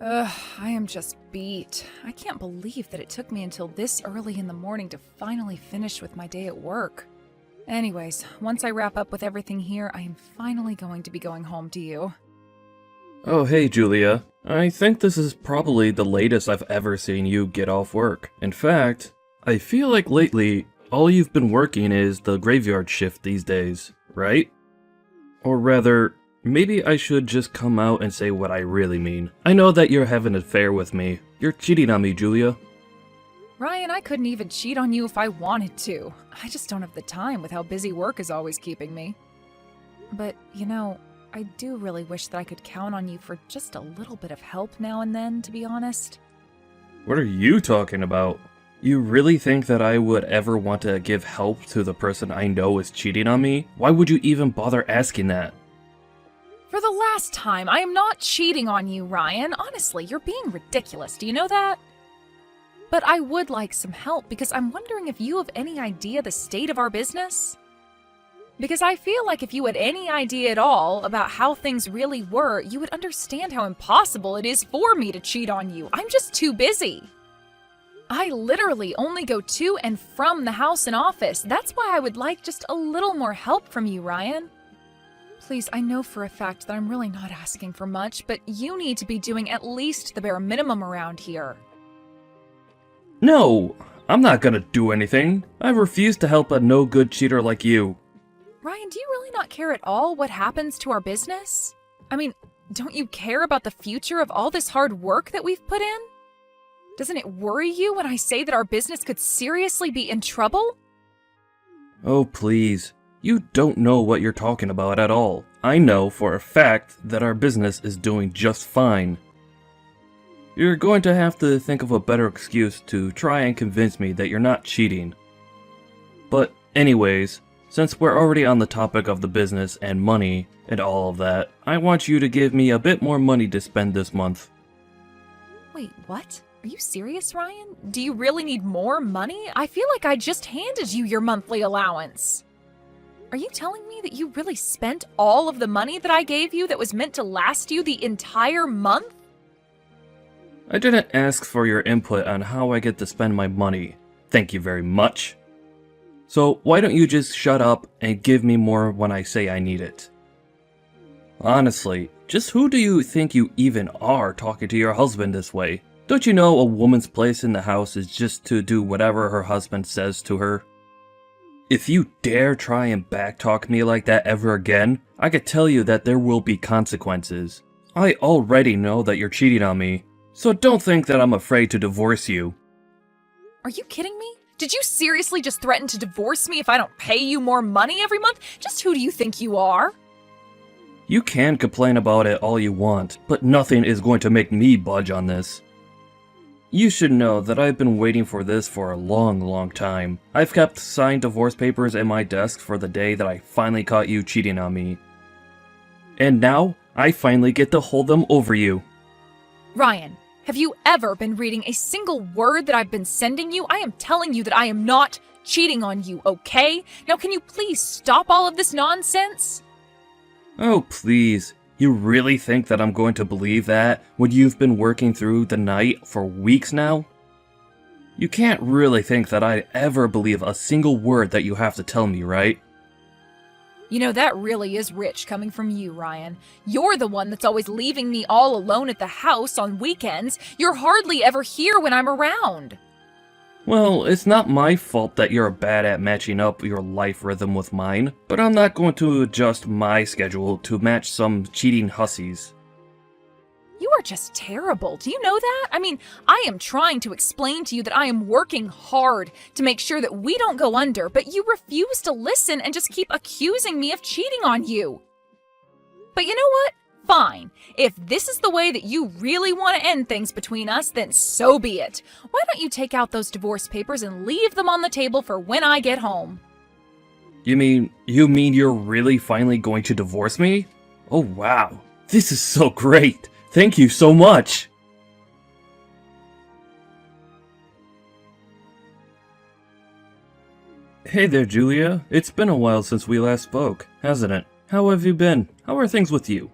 I am just beat. I can't believe that it took me until this early in the morning to finally finish with my day at work. Anyways, once I wrap up with everything here, I am finally going to be going home to you. Oh, hey, Julia. I think this is probably the latest I've ever seen you get off work. In fact, I feel like lately, all you've been working is the graveyard shift these days, right? Or rather, maybe I should just come out and say what I really mean. I know that you're having an affair with me. You're cheating on me, Julia. Ryan, I couldn't even cheat on you if I wanted to. I just don't have the time with how busy work is always keeping me. But, I do really wish that I could count on you for just a little bit of help now and then, to be honest. What are you talking about? You really think that I would ever want to give help to the person I know is cheating on me? Why would you even bother asking that? For the last time, I am not cheating on you, Ryan. Honestly, you're being ridiculous. Do you know that? But I would like some help because I'm wondering if you have any idea the state of our business? Because I feel like if you had any idea at all about how things really were, you would understand how impossible it is for me to cheat on you. I'm just too busy. I literally only go to and from the house and office. That's why I would like just a little more help from you, Ryan. Please, I know for a fact that I'm really not asking for much, but you need to be doing at least the bare minimum around here. No, I'm not gonna do anything. I refuse to help a no-good cheater like you. Ryan, do you really not care at all what happens to our business? I mean, don't you care about the future of all this hard work that we've put in? Doesn't it worry you when I say that our business could seriously be in trouble? Oh, please. You don't know what you're talking about at all. I know for a fact that our business is doing just fine. You're going to have to think of a better excuse to try and convince me that you're not cheating. But anyways, since we're already on the topic of the business and money and all of that, I want you to give me a bit more money to spend this month. Wait, what? Are you serious, Ryan? Do you really need more money? I feel like I just handed you your monthly allowance. Are you telling me that you really spent all of the money that I gave you that was meant to last you the entire month? I didn't ask for your input on how I get to spend my money. Thank you very much. So why don't you just shut up and give me more when I say I need it? Honestly, just who do you think you even are talking to your husband this way? Don't you know a woman's place in the house is just to do whatever her husband says to her? If you dare try and backtalk me like that ever again, I could tell you that there will be consequences. I already know that you're cheating on me, so don't think that I'm afraid to divorce you. Are you kidding me? Did you seriously just threaten to divorce me if I don't pay you more money every month? Just who do you think you are? You can complain about it all you want, but nothing is going to make me budge on this. You should know that I've been waiting for this for a long time. I've kept signed divorce papers in my desk for the day that I finally caught you cheating on me. And now, I finally get to hold them over you. Ryan, have you ever been reading a single word that I've been sending you? I am telling you that I am not cheating on you, okay? Now can you please stop all of this nonsense? Oh, please. You really think that I'm going to believe that when you've been working through the night for weeks now? You can't really think that I'd ever believe a single word that you have to tell me, right? You know, that really is rich coming from you, Ryan. You're the one that's always leaving me all alone at the house on weekends. You're hardly ever here when I'm around. Well, it's not my fault that you're bad at matching up your life rhythm with mine, but I'm not going to adjust my schedule to match some cheating hussies. You are just terrible. Do you know that? I mean, I am trying to explain to you that I am working hard to make sure that we don't go under, but you refuse to listen and just keep accusing me of cheating on you. But you know what? Fine. If this is the way that you really want to end things between us, then so be it. Why don't you take out those divorce papers and leave them on the table for when I get home? You mean you're really finally going to divorce me? Oh wow, this is so great. Thank you so much. Hey there, Julia. It's been a while since we last spoke, hasn't it? How have you been? How are things with you?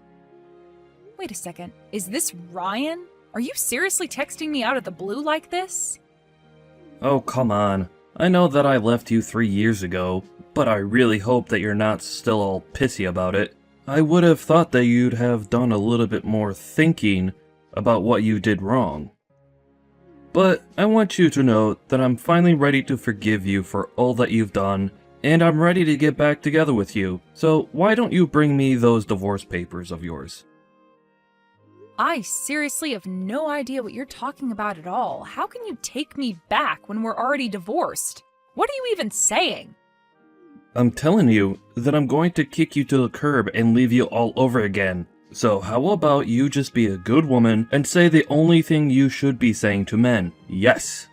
Wait a second. Is this Ryan? Are you seriously texting me out of the blue like this? Oh, come on. I know that I left you 3 years ago, but I really hope that you're not still all pissy about it. I would have thought that you'd have done a little bit more thinking about what you did wrong. But I want you to know that I'm finally ready to forgive you for all that you've done, and I'm ready to get back together with you. So why don't you bring me those divorce papers of yours? I seriously have no idea what you're talking about at all. How can you take me back when we're already divorced? What are you even saying? I'm telling you that I'm going to kick you to the curb and leave you all over again. So how about you just be a good woman and say the only thing you should be saying to men? Yes.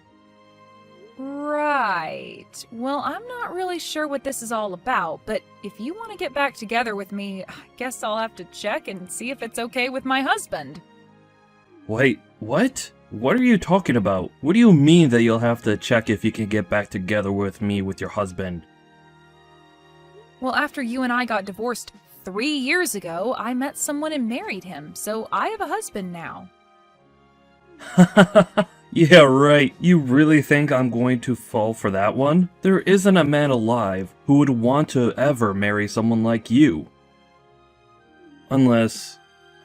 Right. Well, I'm not really sure what this is all about, but if you want to get back together with me, I guess I'll have to check and see if it's okay with my husband. Wait, what? What are you talking about? What do you mean that you'll have to check if you can get back together with me with your husband? Well, after you and I got divorced 3 years ago, I met someone and married him, so I have a husband now. Yeah, right. You really think I'm going to fall for that one? There isn't a man alive who would want to ever marry someone like you. Unless,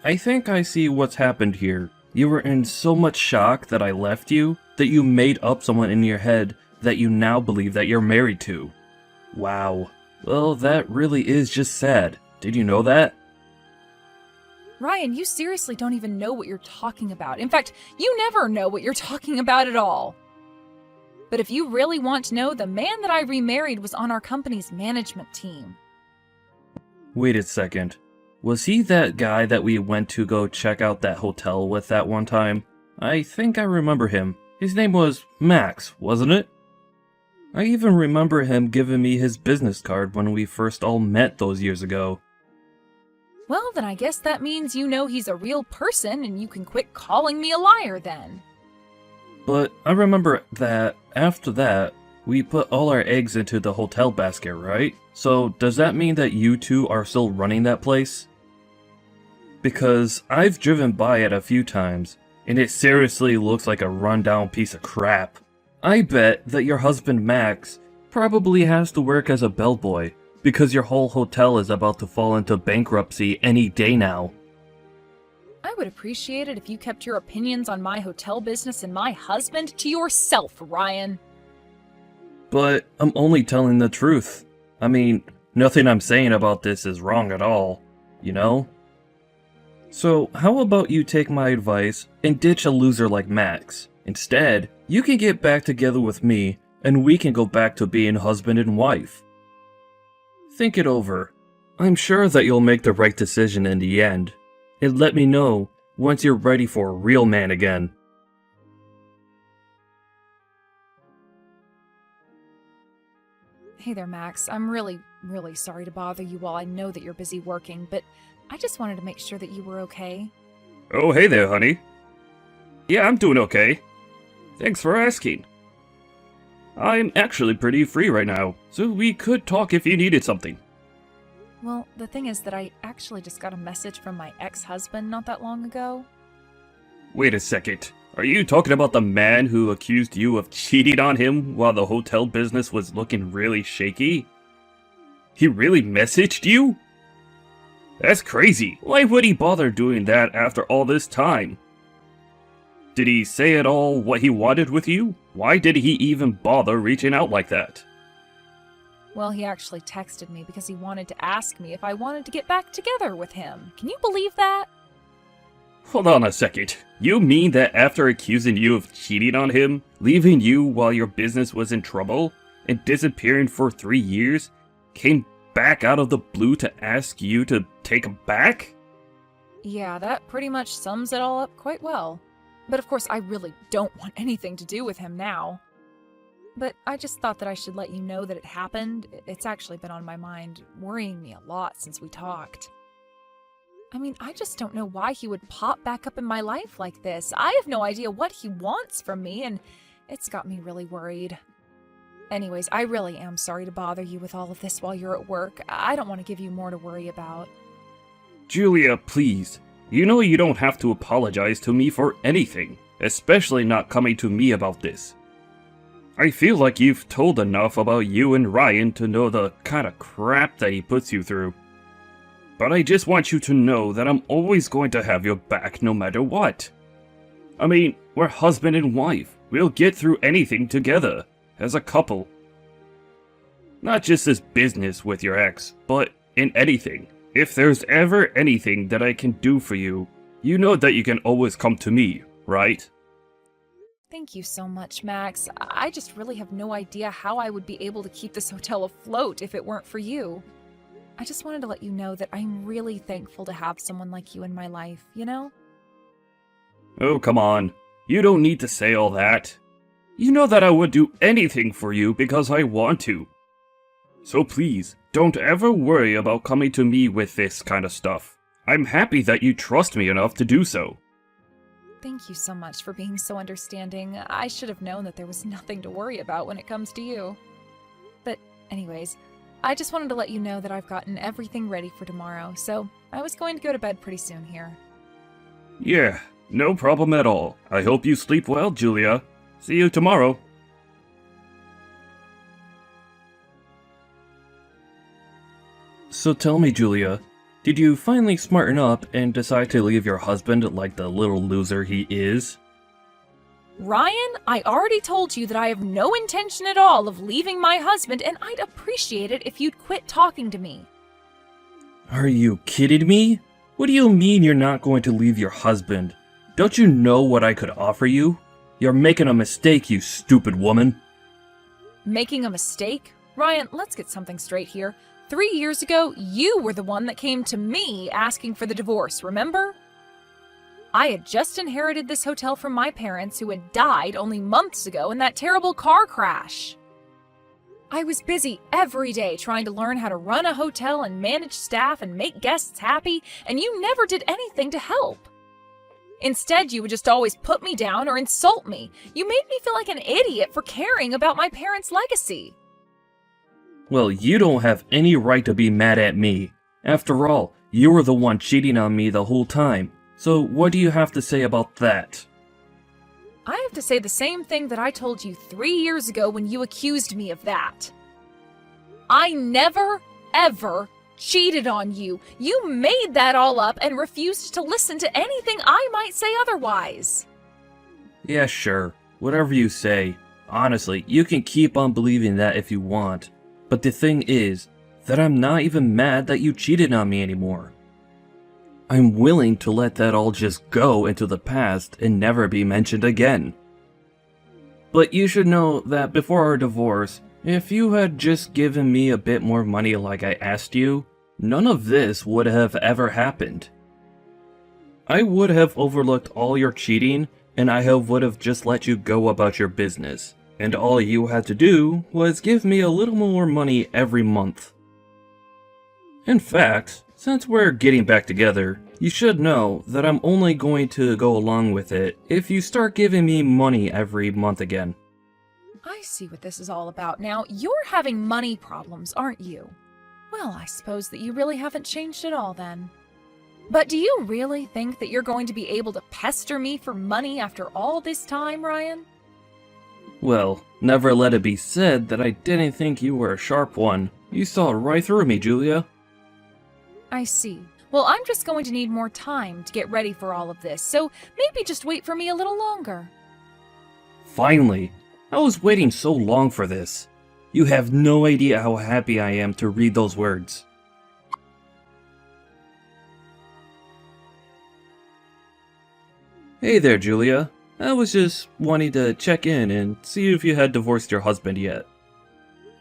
I think I see what's happened here. You were in so much shock that I left you, that you made up someone in your head that you now believe that you're married to. Wow. Well, that really is just sad. Did you know that? Ryan, you seriously don't even know what you're talking about. In fact, you never know what you're talking about at all. But if you really want to know, the man that I remarried was on our company's management team. Wait a second. Was he that guy that we went to go check out that hotel with that one time? I think I remember him. His name was Max, wasn't it? I even remember him giving me his business card when we first all met those years ago. Well, then I guess that means you know he's a real person and you can quit calling me a liar then. But I remember that after that, we put all our eggs into the hotel basket, right? So does that mean that you two are still running that place? Because I've driven by it a few times, and it seriously looks like a rundown piece of crap. I bet that your husband Max probably has to work as a bellboy, because your whole hotel is about to fall into bankruptcy any day now. I would appreciate it if you kept your opinions on my hotel business and my husband to yourself, Ryan. But I'm only telling the truth. I mean, nothing I'm saying about this is wrong at all, you know? So how about you take my advice and ditch a loser like Max? Instead, you can get back together with me, and we can go back to being husband and wife. Think it over. I'm sure that you'll make the right decision in the end. And let me know once you're ready for a real man again. Hey there, Max. I'm really sorry to bother you while I know that you're busy working, but I just wanted to make sure that you were okay. Oh, hey there, honey. Yeah, I'm doing okay. Thanks for asking. I'm actually pretty free right now, so we could talk if you needed something. Well, the thing is that I actually just got a message from my ex-husband not that long ago. Wait a second. Are you talking about the man who accused you of cheating on him while the hotel business was looking really shaky? He really messaged you? That's crazy. Why would he bother doing that after all this time? Did he say at all what he wanted with you? Why did he even bother reaching out like that? Well, he actually texted me because he wanted to ask me if I wanted to get back together with him. Can you believe that? Hold on a second. You mean that after accusing you of cheating on him, leaving you while your business was in trouble, and disappearing for 3 years, came back out of the blue to ask you to take him back? Yeah, that pretty much sums it all up quite well. But of course, I really don't want anything to do with him now. But I just thought that I should let you know that it happened. It's actually been on my mind, worrying me a lot since we talked. I mean, I just don't know why he would pop back up in my life like this. I have no idea what he wants from me, and it's got me really worried. Anyways, I really am sorry to bother you with all of this while you're at work. I don't want to give you more to worry about. Julia, please. You know you don't have to apologize to me for anything, especially not coming to me about this. I feel like you've told enough about you and Ryan to know the kind of crap that he puts you through. But I just want you to know that I'm always going to have your back no matter what. I mean, we're husband and wife. We'll get through anything together, as a couple. Not just this business with your ex, but in anything. If there's ever anything that I can do for you, you know that you can always come to me, right? Thank you so much, Max. I just really have no idea how I would be able to keep this hotel afloat if it weren't for you. I just wanted to let you know that I'm really thankful to have someone like you in my life, you know? Oh, come on. You don't need to say all that. You know that I would do anything for you because I want to. So please, don't ever worry about coming to me with this kind of stuff. I'm happy that you trust me enough to do so. Thank you so much for being so understanding. I should have known that there was nothing to worry about when it comes to you. But anyways, I just wanted to let you know that I've gotten everything ready for tomorrow, so I was going to go to bed pretty soon here. Yeah, no problem at all. I hope you sleep well, Julia. See you tomorrow. So tell me, Julia, did you finally smarten up and decide to leave your husband like the little loser he is? Ryan, I already told you that I have no intention at all of leaving my husband, and I'd appreciate it if you'd quit talking to me. Are you kidding me? What do you mean you're not going to leave your husband? Don't you know what I could offer you? You're making a mistake, you stupid woman. Making a mistake? Ryan, let's get something straight here. 3 years ago, you were the one that came to me asking for the divorce, remember? I had just inherited this hotel from my parents who had died only months ago in that terrible car crash. I was busy every day trying to learn how to run a hotel and manage staff and make guests happy, and you never did anything to help. Instead, you would just always put me down or insult me. You made me feel like an idiot for caring about my parents' legacy. Well, you don't have any right to be mad at me. After all, you were the one cheating on me the whole time. So what do you have to say about that? I have to say the same thing that I told you 3 years ago when you accused me of that. I never, ever cheated on you. You made that all up and refused to listen to anything I might say otherwise. Yeah, sure. Whatever you say. Honestly, you can keep on believing that if you want. But the thing is, that I'm not even mad that you cheated on me anymore. I'm willing to let that all just go into the past and never be mentioned again. But you should know that before our divorce, if you had just given me a bit more money like I asked you, none of this would have ever happened. I would have overlooked all your cheating, and I would have just let you go about your business. And all you had to do was give me a little more money every month. In fact, since we're getting back together, you should know that I'm only going to go along with it if you start giving me money every month again. I see what this is all about now. You're having money problems, aren't you? Well, I suppose that you really haven't changed at all then. But do you really think that you're going to be able to pester me for money after all this time, Ryan? Well, never let it be said that I didn't think you were a sharp one. You saw right through me, Julia. I see. Well, I'm just going to need more time to get ready for all of this, so maybe just wait for me a little longer. Finally! I was waiting so long for this. You have no idea how happy I am to read those words. Hey there, Julia. I was just wanting to check in and see if you had divorced your husband yet.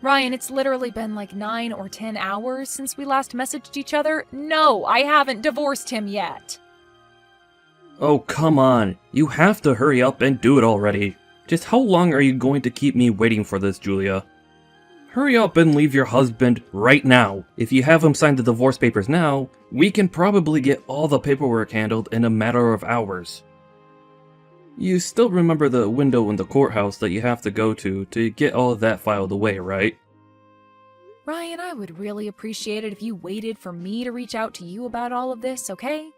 Ryan, it's literally been like 9 or 10 hours since we last messaged each other. No, I haven't divorced him yet. Oh, come on. You have to hurry up and do it already. Just how long are you going to keep me waiting for this, Julia? Hurry up and leave your husband right now. If you have him sign the divorce papers now, we can probably get all the paperwork handled in a matter of hours. You still remember the window in the courthouse that you have to go to get all of that filed away, right? Ryan, I would really appreciate it if you waited for me to reach out to you about all of this, okay?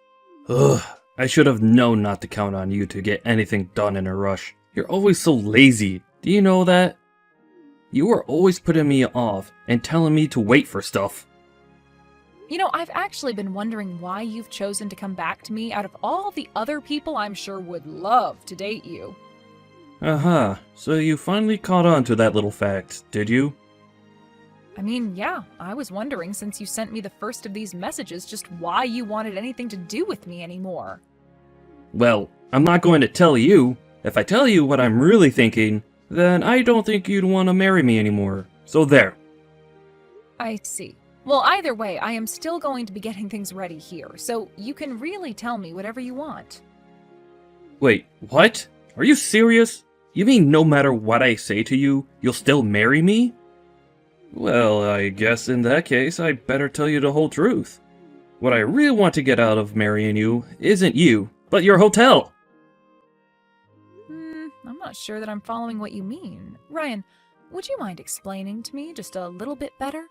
Ugh, I should have known not to count on you to get anything done in a rush. You're always so lazy. Do you know that? You are always putting me off and telling me to wait for stuff. You know, I've actually been wondering why you've chosen to come back to me out of all the other people I'm sure would love to date you. Uh-huh, so you finally caught on to that little fact, did you? I mean, yeah, I was wondering since you sent me the first of these messages just why you wanted anything to do with me anymore. Well, I'm not going to tell you. If I tell you what I'm really thinking, then I don't think you'd want to marry me anymore. So there. I see. Well, either way, I am still going to be getting things ready here, so you can really tell me whatever you want. Wait, what? Are you serious? You mean no matter what I say to you, you'll still marry me? Well, I guess in that case, I'd better tell you the whole truth. What I really want to get out of marrying you isn't you, but your hotel! I'm not sure that I'm following what you mean. Ryan, would you mind explaining to me just a little bit better?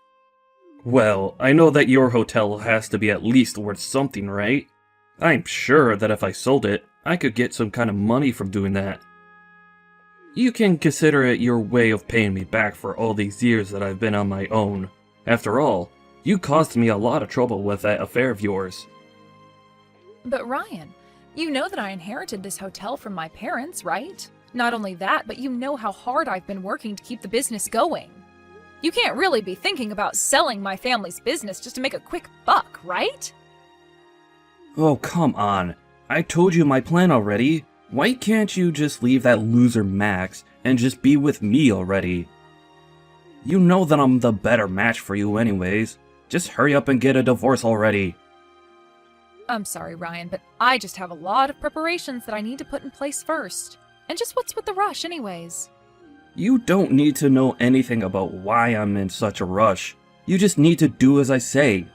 Well, I know that your hotel has to be at least worth something, right? I'm sure that if I sold it, I could get some kind of money from doing that. You can consider it your way of paying me back for all these years that I've been on my own. After all, you caused me a lot of trouble with that affair of yours. But Ryan, you know that I inherited this hotel from my parents, right? Not only that, but you know how hard I've been working to keep the business going. You can't really be thinking about selling my family's business just to make a quick buck, right? Oh, come on. I told you my plan already. Why can't you just leave that loser Max and just be with me already? You know that I'm the better match for you anyways. Just hurry up and get a divorce already. I'm sorry, Ryan, but I just have a lot of preparations that I need to put in place first. And just what's with the rush anyways? You don't need to know anything about why I'm in such a rush. You just need to do as I say.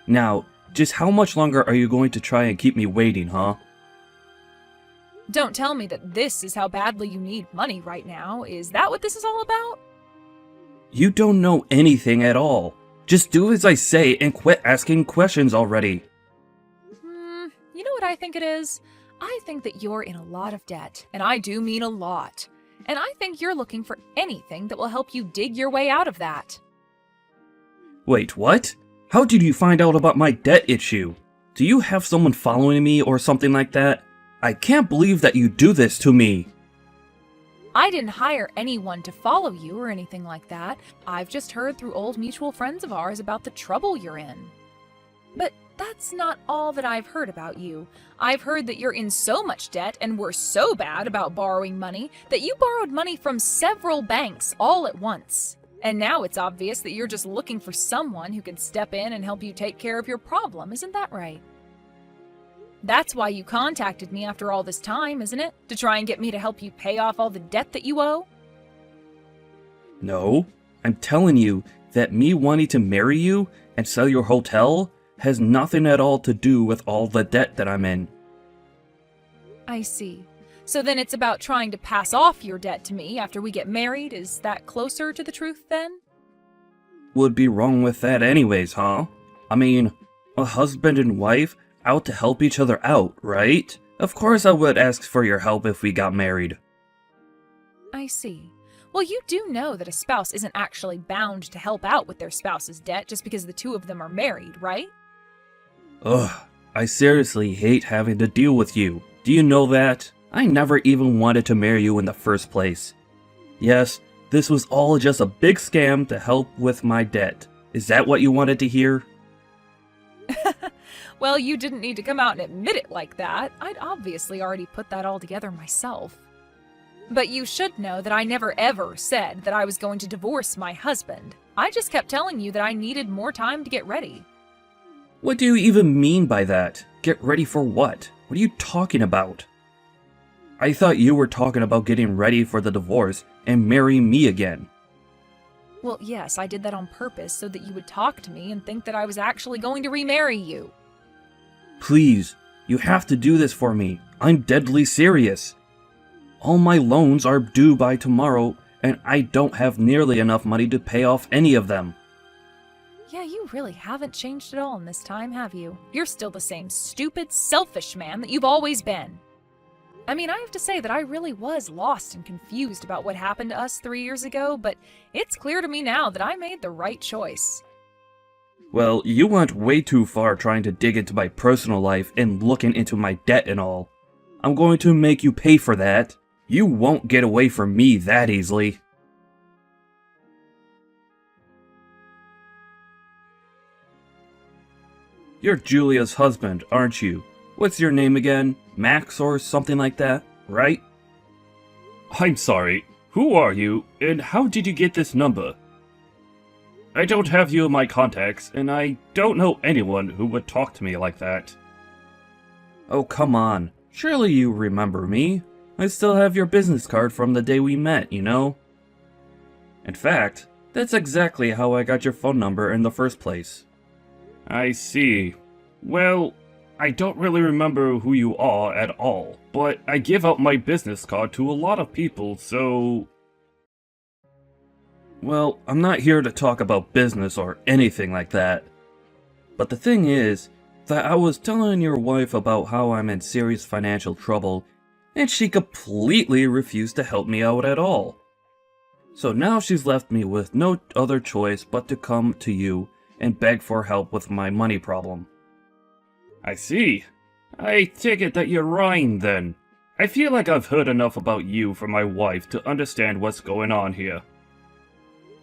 Now, just how much longer are you going to try and keep me waiting, huh? Don't tell me that this is how badly you need money right now. Is that what this is all about? You don't know anything at all. Just do as I say and quit asking questions already. You know what I think it is? I think that you're in a lot of debt, and I do mean a lot. And I think you're looking for anything that will help you dig your way out of that. Wait, what? How did you find out about my debt issue? Do you have someone following me or something like that? I can't believe that you do this to me. I didn't hire anyone to follow you or anything like that. I've just heard through old mutual friends of ours about the trouble you're in. But that's not all that I've heard about you. I've heard that you're in so much debt and were so bad about borrowing money that you borrowed money from several banks all at once. And now it's obvious that you're just looking for someone who can step in and help you take care of your problem, isn't that right? That's why you contacted me after all this time, isn't it? To try and get me to help you pay off all the debt that you owe? No, I'm telling you that me wanting to marry you and sell your hotel has nothing at all to do with all the debt that I'm in. I see. So then it's about trying to pass off your debt to me after we get married? Is that closer to the truth then? Would be wrong with that anyways, huh? I mean, a husband and wife out to help each other out, right? Of course I would ask for your help if we got married. I see. Well, you do know that a spouse isn't actually bound to help out with their spouse's debt just because the two of them are married, right? Ugh, I seriously hate having to deal with you. Do you know that? I never even wanted to marry you in the first place. Yes, this was all just a big scam to help with my debt. Is that what you wanted to hear? Well, you didn't need to come out and admit it like that. I'd obviously already put that all together myself. But you should know that I never ever said that I was going to divorce my husband. I just kept telling you that I needed more time to get ready. What do you even mean by that? Get ready for what? What are you talking about? I thought you were talking about getting ready for the divorce and marrying me again. Well, yes, I did that on purpose so that you would talk to me and think that I was actually going to remarry you. Please, you have to do this for me. I'm deadly serious. All my loans are due by tomorrow, and I don't have nearly enough money to pay off any of them. Yeah, you really haven't changed at all in this time, have you? You're still the same stupid, selfish man that you've always been. I mean, I have to say that I really was lost and confused about what happened to us 3 years ago, but it's clear to me now that I made the right choice. Well, you went way too far trying to dig into my personal life and looking into my debt and all. I'm going to make you pay for that. You won't get away from me that easily. You're Julia's husband, aren't you? What's your name again? Max or something like that, right? I'm sorry. Who are you, and how did you get this number? I don't have you in my contacts, and I don't know anyone who would talk to me like that. Oh, come on. Surely you remember me. I still have your business card from the day we met, you know? In fact, that's exactly how I got your phone number in the first place. I see. Well, I don't really remember who you are at all, but I give out my business card to a lot of people, so... Well, I'm not here to talk about business or anything like that. But the thing is, that I was telling your wife about how I'm in serious financial trouble, and she completely refused to help me out at all. So now she's left me with no other choice but to come to you and beg for help with my money problem. I see. I take it that you're Ryan then. I feel like I've heard enough about you from my wife to understand what's going on here.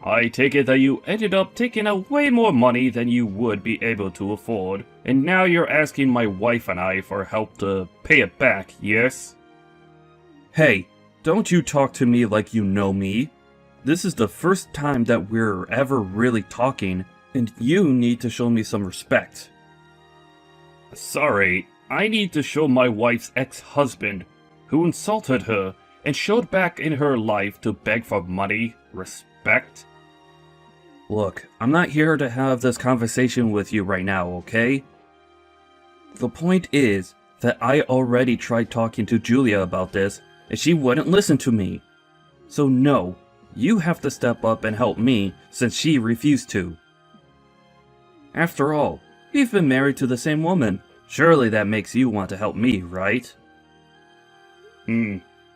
I take it that you ended up taking out way more money than you would be able to afford, and now you're asking my wife and I for help to pay it back, yes? Hey, don't you talk to me like you know me. This is the first time that we're ever really talking, and you need to show me some respect. Sorry, I need to show my wife's ex-husband, who insulted her and showed back in her life to beg for money, respect. Look, I'm not here to have this conversation with you right now, okay? The point is that I already tried talking to Julia about this, and she wouldn't listen to me. So no, you have to step up and help me since she refused to. After all, we've been married to the same woman. Surely that makes you want to help me, right?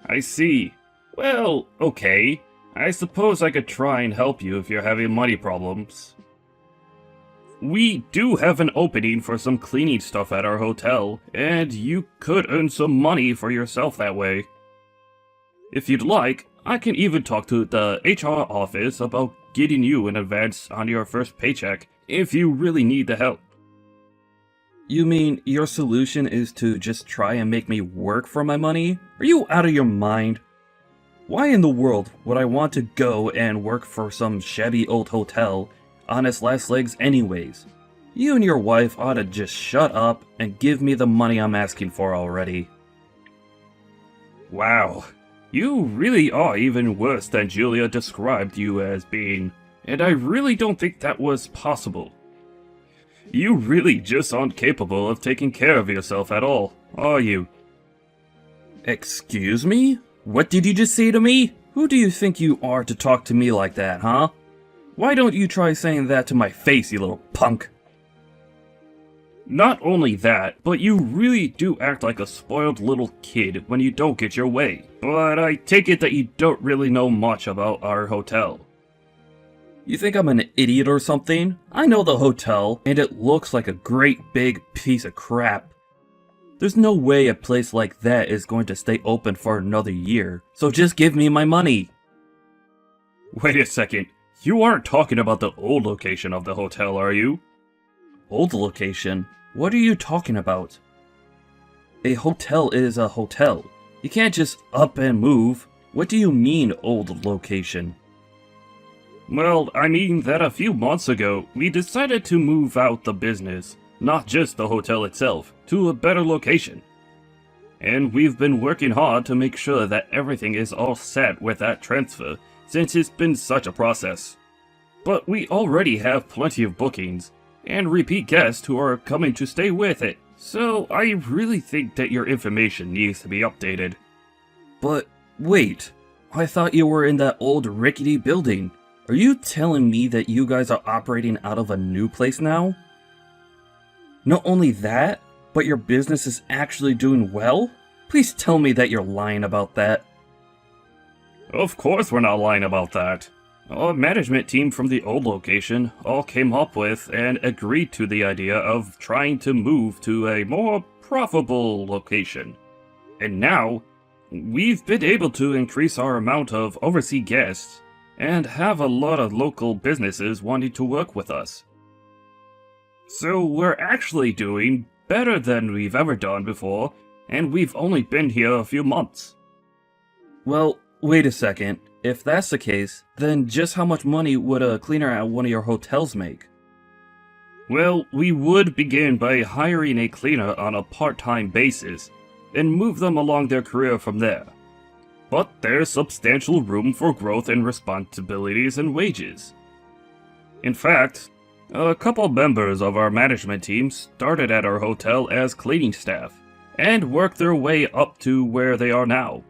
I see. Well, okay. I suppose I could try and help you if you're having money problems. We do have an opening for some cleaning stuff at our hotel, and you could earn some money for yourself that way. If you'd like, I can even talk to the HR office about getting you an advance on your first paycheck if you really need the help. You mean your solution is to just try and make me work for my money? Are you out of your mind? Why in the world would I want to go and work for some shabby old hotel on its last legs anyways? You and your wife ought to just shut up and give me the money I'm asking for already. Wow, you really are even worse than Julia described you as being, and I really don't think that was possible. You really just aren't capable of taking care of yourself at all, are you? Excuse me? What did you just say to me? Who do you think you are to talk to me like that, huh? Why don't you try saying that to my face, you little punk? Not only that, but you really do act like a spoiled little kid when you don't get your way. But I take it that you don't really know much about our hotel. You think I'm an idiot or something? I know the hotel, and it looks like a great big piece of crap. There's no way a place like that is going to stay open for another year, so just give me my money. Wait a second, you aren't talking about the old location of the hotel, are you? Old location? What are you talking about? A hotel is a hotel. You can't just up and move. What do you mean, old location? Well, I mean that a few months ago, we decided to move out the business, not just the hotel itself, to a better location. And we've been working hard to make sure that everything is all set with that transfer, since it's been such a process. But we already have plenty of bookings, and repeat guests who are coming to stay with it, so I really think that your information needs to be updated. But wait, I thought you were in that old rickety building. Are you telling me that you guys are operating out of a new place now? Not only that, but your business is actually doing well? Please tell me that you're lying about that. Of course we're not lying about that. Our management team from the old location all came up with and agreed to the idea of trying to move to a more profitable location. And now, we've been able to increase our amount of overseas guests and have a lot of local businesses wanting to work with us. So we're actually doing better than we've ever done before, and we've only been here a few months. Well, wait a second. If that's the case, then just how much money would a cleaner at one of your hotels make? Well, we would begin by hiring a cleaner on a part-time basis, and move them along their career from there. But there's substantial room for growth in responsibilities and wages. In fact, a couple members of our management team started at our hotel as cleaning staff, and worked their way up to where they are now.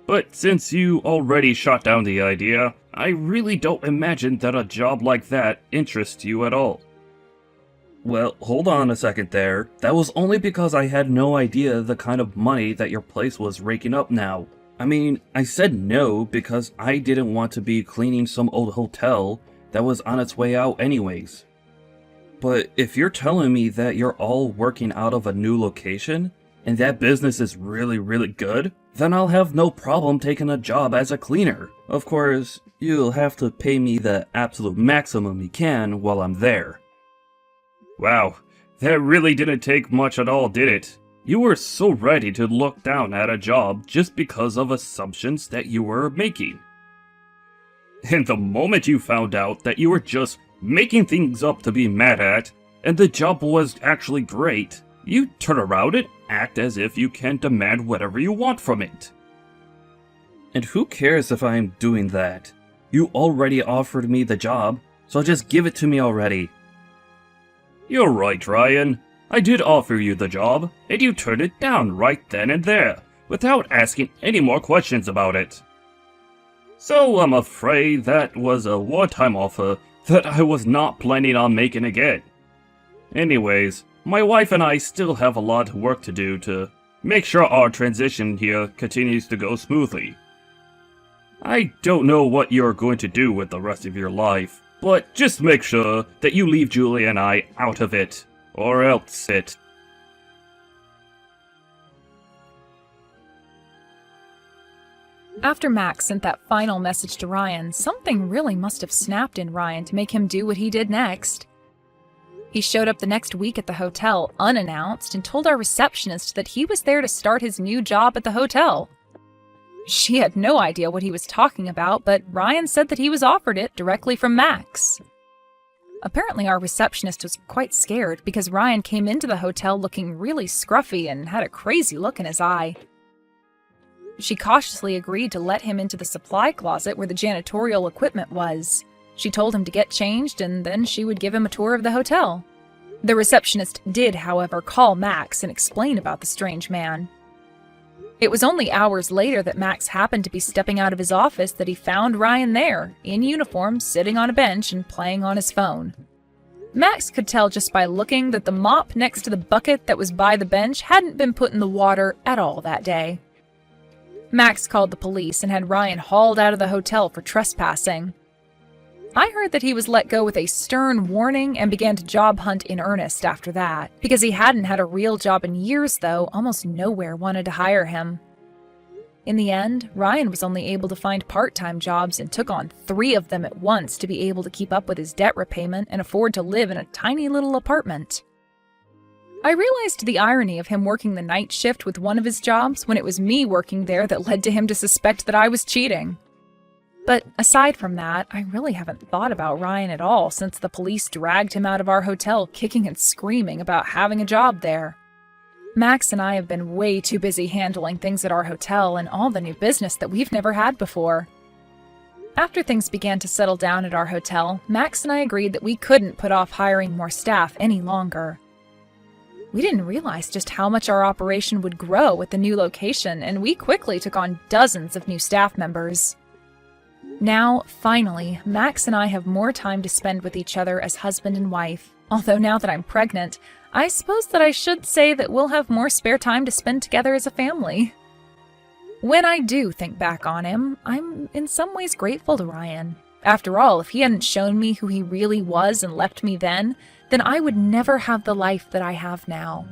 But since you already shot down the idea, I really don't imagine that a job like that interests you at all. Well, hold on a second there. That was only because I had no idea the kind of money that your place was raking up now. I mean, I said no because I didn't want to be cleaning some old hotel that was on its way out anyways. But if you're telling me that you're all working out of a new location, and that business is really good, then I'll have no problem taking a job as a cleaner. Of course, you'll have to pay me the absolute maximum you can while I'm there. Wow, that really didn't take much at all, did it? You were so ready to look down at a job just because of assumptions that you were making. And the moment you found out that you were just making things up to be mad at, and the job was actually great, you turn around and act as if you can demand whatever you want from it. And who cares if I'm doing that? You already offered me the job, so just give it to me already. You're right, Ryan. I did offer you the job, and you turned it down right then and there, without asking any more questions about it. So I'm afraid that was a one-time offer that I was not planning on making again. Anyways, my wife and I still have a lot of work to do to make sure our transition here continues to go smoothly. I don't know what you're going to do with the rest of your life, but just make sure that you leave Julie and I out of it, or else it. After Max sent that final message to Ryan, something really must have snapped in Ryan to make him do what he did next. He showed up the next week at the hotel unannounced and told our receptionist that he was there to start his new job at the hotel. She had no idea what he was talking about, but Ryan said that he was offered it directly from Max. Apparently our receptionist was quite scared because Ryan came into the hotel looking really scruffy and had a crazy look in his eye. She cautiously agreed to let him into the supply closet where the janitorial equipment was. She told him to get changed and then she would give him a tour of the hotel. The receptionist did, however, call Max and explain about the strange man. It was only hours later that Max happened to be stepping out of his office that he found Ryan there, in uniform, sitting on a bench and playing on his phone. Max could tell just by looking that the mop next to the bucket that was by the bench hadn't been put in the water at all that day. Max called the police and had Ryan hauled out of the hotel for trespassing. I heard that he was let go with a stern warning and began to job hunt in earnest after that. Because he hadn't had a real job in years, though, almost nowhere wanted to hire him. In the end, Ryan was only able to find part-time jobs and took on 3 of them at once to be able to keep up with his debt repayment and afford to live in a tiny little apartment. I realized the irony of him working the night shift with one of his jobs when it was me working there that led to him to suspect that I was cheating. But aside from that, I really haven't thought about Ryan at all since the police dragged him out of our hotel kicking and screaming about having a job there. Max and I have been way too busy handling things at our hotel and all the new business that we've never had before. After things began to settle down at our hotel, Max and I agreed that we couldn't put off hiring more staff any longer. We didn't realize just how much our operation would grow at the new location, and we quickly took on dozens of new staff members. Now, finally, Max and I have more time to spend with each other as husband and wife. Although now that I'm pregnant, I suppose that I should say that we'll have more spare time to spend together as a family. When I do think back on him, I'm in some ways grateful to Ryan. After all, if he hadn't shown me who he really was and left me then I would never have the life that I have now.